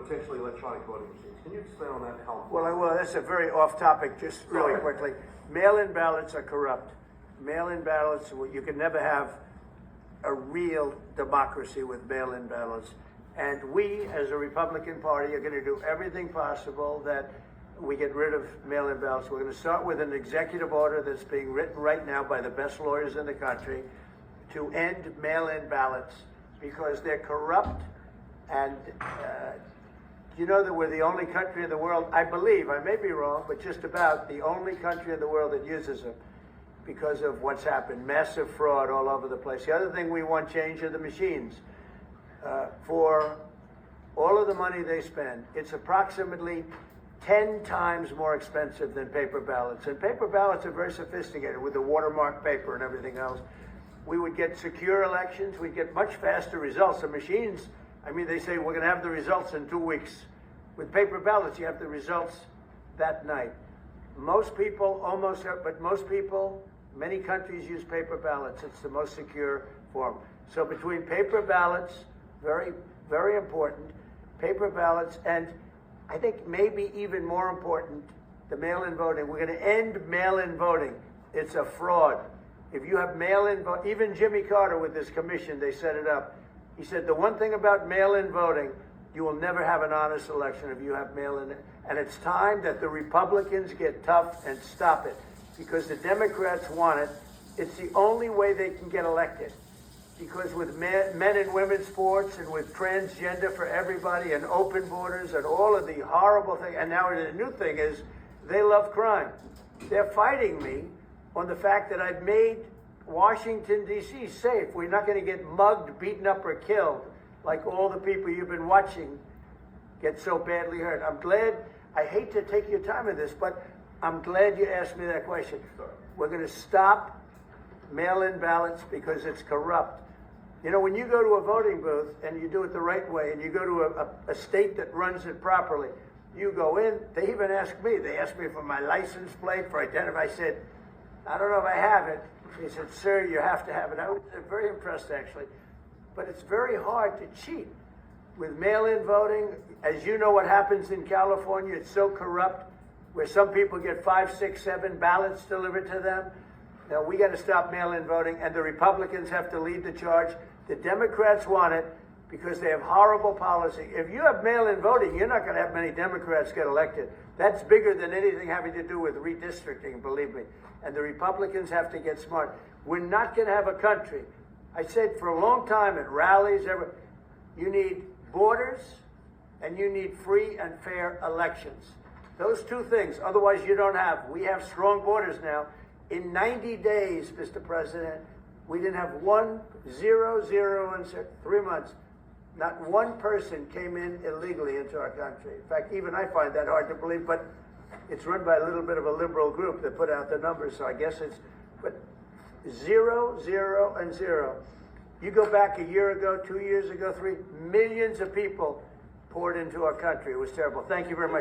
potentially electronic voting machines. Can you explain on that? How Well, that's a very off topic, just really quickly. Mail-in ballots are corrupt. Mail-in ballots, you can never have a real democracy with mail-in ballots. And we, as a Republican Party, are going to do everything possible that we get rid of mail-in ballots. We're going to start with an executive order that's being written right now by the best lawyers in the country to end mail-in ballots because they're corrupt. And you know that we're the only country in the world, I believe, I may be wrong, but just about the only country in the world that uses them because of what's happened. Massive fraud all over the place. The other thing we want change are the machines. For all of the money they spend, it's approximately 10 times more expensive than paper ballots. And paper ballots are very sophisticated with the watermark paper and everything else. We would get secure elections. We'd get much faster results. The machines, I mean, they say we're going to have the results in 2 weeks. With paper ballots, you have the results that night. Most people, many countries use paper ballots. It's the most secure form. So between paper ballots, very, very important, paper ballots, and I think maybe even more important, the mail-in voting. We're going to end mail-in voting. It's a fraud. If you have mail-in vote, even Jimmy Carter with this commission, they set it up. He said the one thing about mail-in voting, you will never have an honest election if you have mail-in. And it's time that the Republicans get tough and stop it because the Democrats want it. It's the only way they can get elected. Because with men and women's sports and with transgender for everybody and open borders and all of the horrible things, and now the new thing is they love crime. They're fighting me on the fact that I've made Washington, D.C. safe. We're not going to get mugged, beaten up, or killed like all the people you've been watching get so badly hurt. I'm glad, I hate to take your time with this, but I'm glad you asked me that question. We're going to stop mail-in ballots because it's corrupt. You know, when you go to a voting booth and you do it the right way and you go to a state that runs it properly, you go in, they even ask me, they asked me for my license plate, for identity. I said, I don't know if I have it. He said, sir, you have to have it. I was very impressed, actually. But it's very hard to cheat with mail-in voting. As you know what happens in California, it's so corrupt, where some people get 5, 6, 7 ballots delivered to them. Now, we got to stop mail-in voting, and the Republicans have to lead the charge. The Democrats want it because they have horrible policy. If you have mail-in voting, you're not going to have many Democrats get elected. That's bigger than anything having to do with redistricting, believe me. And the Republicans have to get smart. We're not going to have a country. I said for a long time at rallies, you need borders and you need free and fair elections. Those two things, otherwise you don't have. We have strong borders now. In 90 days, Mr. President, we didn't have 0 in 3 months. Not one person came in illegally into our country. In fact, even I find that hard to believe, but it's run by a little bit of a liberal group that put out the numbers, so I guess it's, but 0, 0, and 0. You go back a year ago, 2 years ago, 3 millions of people poured into our country. It was terrible. Thank you very much.